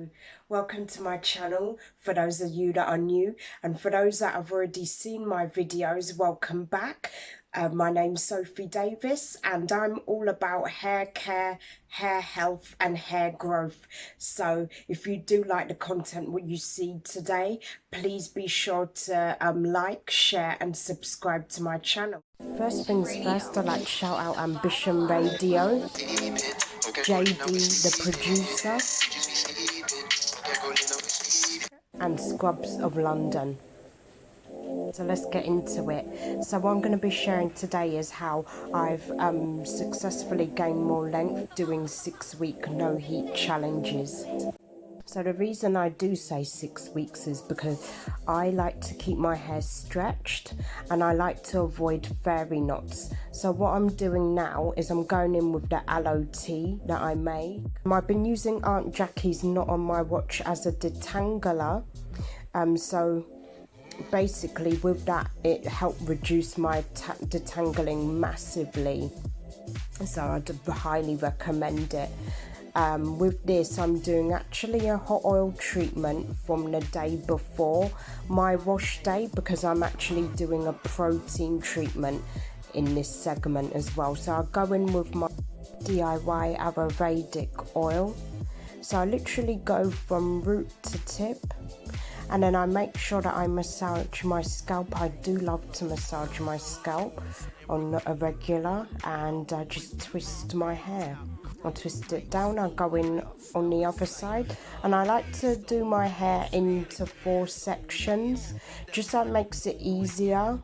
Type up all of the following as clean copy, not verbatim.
So welcome to my channel for those of you that are new, and for those that have already seen my videos, welcome back. My name's Sophie Davis and I'm all about hair care, hair health and hair growth. So if you do like the content what you see today, please be sure to like, share and subscribe to my channel. First things first, I'd like to shout out Ambition Radio, JD the producer and Scrubs of London. So let's get into it. So what I'm going to be sharing today is how I've successfully gained more length doing 6-week no heat challenges. So the reason I do say 6 weeks is because I like to keep my hair stretched and I like to avoid fairy knots. So what I'm doing now is I'm going in with the aloe tea that I made. I've been using Aunt Jackie's knot on my watch as a detangler. So basically with that it helped reduce my detangling massively. So I'd highly recommend it. With this I'm doing actually a hot oil treatment from the day before my wash day, because I'm actually doing a protein treatment in this segment as well. So I'll go in with my DIY Ayurvedic oil. So I literally go from root to tip, and then I make sure that I massage my scalp. I do love to massage my scalp on a regular, and I just twist my hair. I twist it down, I go in on the other side, and I like to do my hair into 4 sections, just so it makes it easier.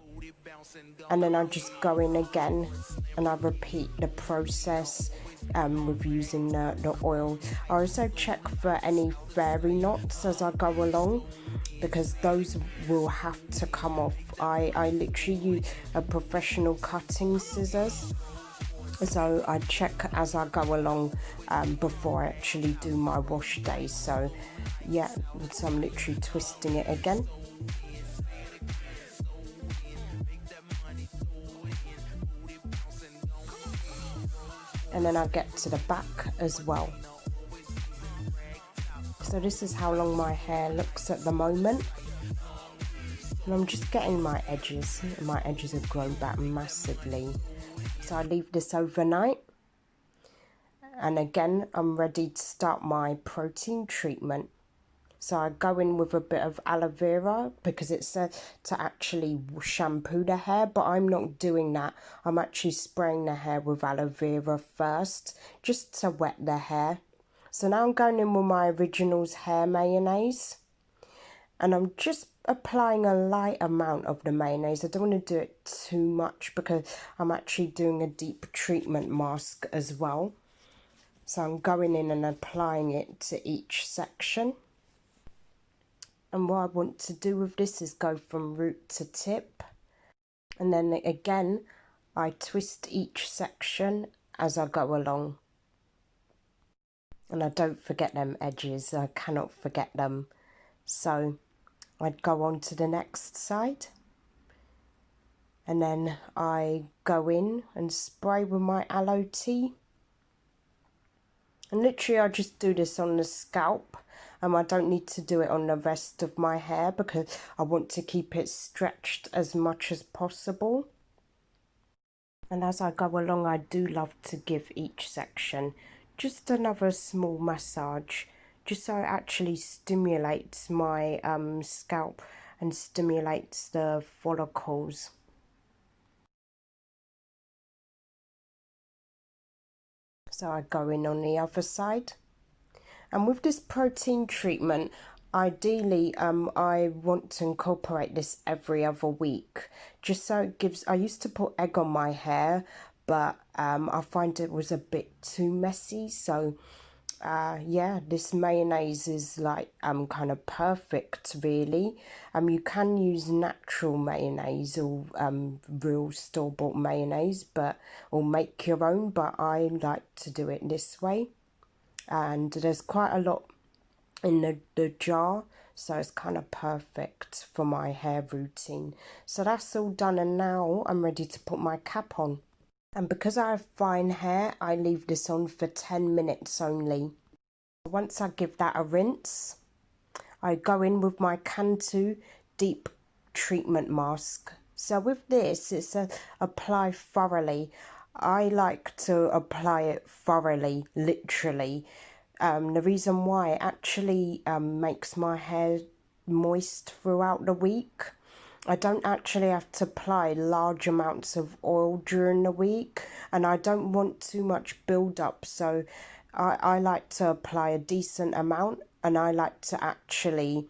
And then I just go in again and I repeat the process with using the oil. I also check for any fairy knots as I go along, because those will have to come off. I literally use a professional cutting scissors, so I check as I go along before I actually do my wash day. So yeah, so I'm literally twisting it again. And then I get to the back as well. So this is how long my hair looks at the moment. And I'm just getting my edges. My edges have grown back massively. So I leave this overnight. And again, I'm ready to start my protein treatment. So I go in with a bit of aloe vera, because it said to actually shampoo the hair, but I'm not doing that. I'm actually spraying the hair with aloe vera first, just to wet the hair. So now I'm going in with my Originals hair mayonnaise, and I'm just applying a light amount of the mayonnaise. I don't want to do it too much because I'm actually doing a deep treatment mask as well. So I'm going in and applying it to each section. And what I want to do with this is go from root to tip. And then again, I twist each section as I go along. And I don't forget them edges, I cannot forget them. So I'd go on to the next side. And then I go in and spray with my aloe tea. And literally I just do this on the scalp. I don't need to do it on the rest of my hair because I want to keep it stretched as much as possible. And as I go along, I do love to give each section just another small massage, just so it actually stimulates my scalp and stimulates the follicles. So I go in on the other side. And with this protein treatment, ideally I want to incorporate this every other week, just so it gives, I used to put egg on my hair, but I find it was a bit too messy. So yeah, this mayonnaise is like kind of perfect really. You can use natural mayonnaise or real store-bought mayonnaise, or make your own, but I like to do it this way. And there's quite a lot in the jar, so it's kind of perfect for my hair routine. So that's all done, and now I'm ready to put my cap on. And because I have fine hair, I leave this on for 10 minutes only. Once I give that a rinse, I go in with my Cantu deep treatment mask. So with this, it's apply thoroughly. I like to apply it thoroughly, literally. The reason why, it actually makes my hair moist throughout the week. I don't actually have to apply large amounts of oil during the week, and I don't want too much build up, so I like to apply a decent amount, and I like to actually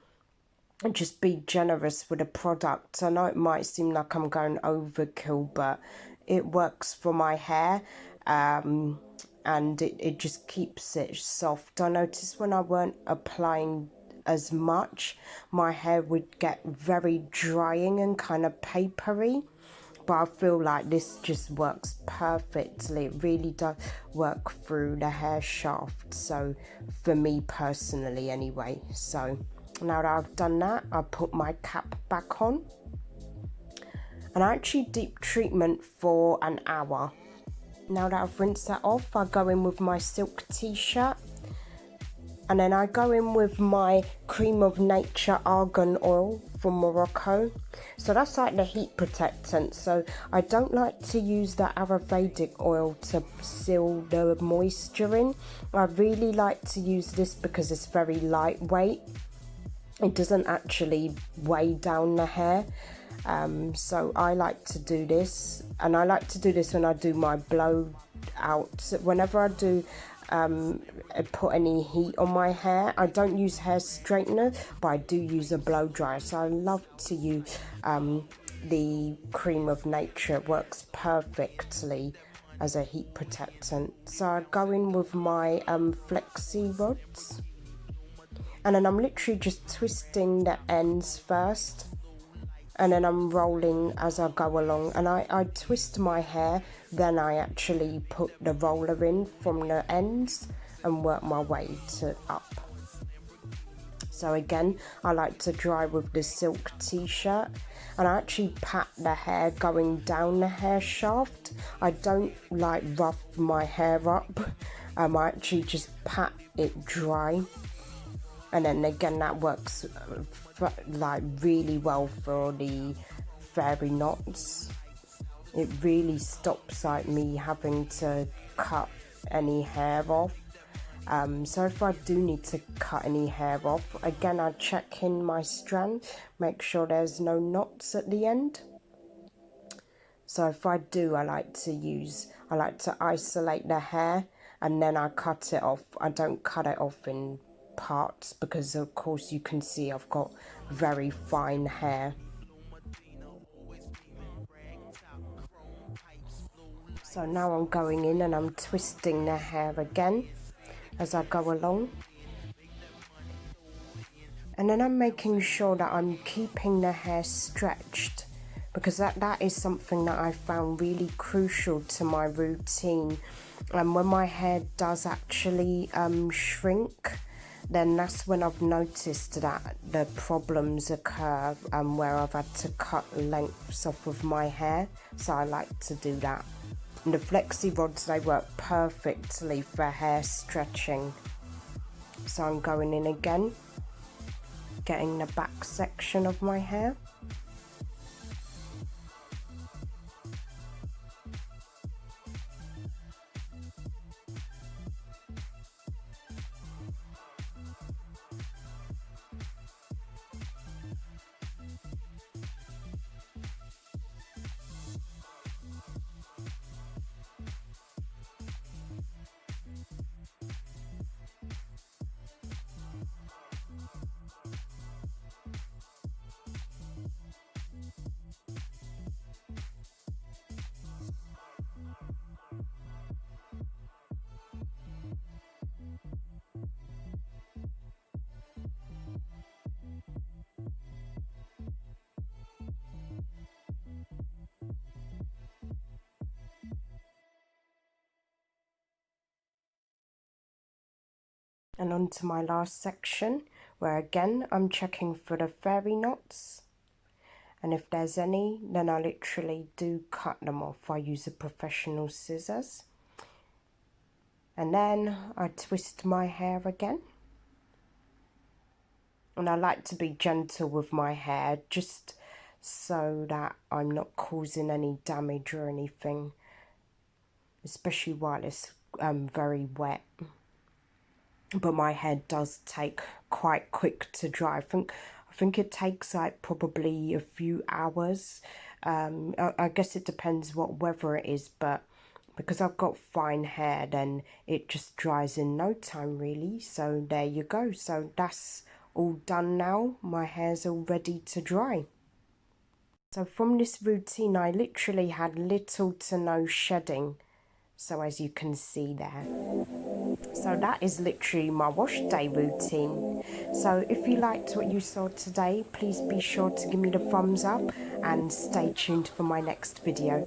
just be generous with the product. I know it might seem like I'm going overkill, but it works for my hair, and it just keeps it soft. I noticed when I weren't applying as much, my hair would get very drying and kind of papery, but I feel like this just works perfectly. It really does work through the hair shaft, so for me personally anyway. So now that I've done that, I put my cap back on, and I actually deep treatment for an hour. Now that I've rinsed that off, I go in with my silk t-shirt, and then I go in with my Cream of Nature Argon Oil from Morocco. So that's like the heat protectant. So I don't like to use the Ayurvedic oil to seal the moisture in. I really like to use this because it's very lightweight. It doesn't actually weigh down the hair. So I like to do this, and I like to do this when I do my blowout. Whenever I do put any heat on my hair, I don't use hair straightener, but I do use a blow dryer. So I love to use the Cream of Nature. It works perfectly as a heat protectant. So I go in with my flexi rods, and then I'm literally just twisting the ends first, and then I'm rolling as I go along, and I twist my hair, then I actually put the roller in from the ends and work my way to up. So again, I like to dry with the silk t-shirt, and I actually pat the hair going down the hair shaft. I don't like rough my hair up. I actually just pat it dry, and then again that works like really well for the fairy knots. It really stops like me having to cut any hair off. So if I do need to cut any hair off, again I check in my strand, make sure there's no knots at the end. So if I do, I like to isolate the hair, and then I cut it off. I don't cut it off in parts because of course you can see I've got very fine hair. So now I'm going in and I'm twisting the hair again as I go along, and then I'm making sure that I'm keeping the hair stretched, because that is something that I found really crucial to my routine. And when my hair does actually shrink, then that's when I've noticed that the problems occur, where I've had to cut lengths off of my hair. So I like to do that. And the flexi rods, they work perfectly for hair stretching. So I'm going in again, getting the back section of my hair. And on to my last section, where again I'm checking for the fairy knots, and if there's any, then I literally do cut them off. I use a professional scissors. And then I twist my hair again. And I like to be gentle with my hair, just so that I'm not causing any damage or anything, especially while it's very wet. But my hair does take quite quick to dry. I think it takes like probably a few hours. I guess it depends what weather it is, but because I've got fine hair, then it just dries in no time really. So there you go. So that's all done now. My hair's all ready to dry. So from this routine, I literally had little to no shedding. So as you can see there. So that is literally my wash day routine. So if you liked what you saw today, please be sure to give me the thumbs up and stay tuned for my next video.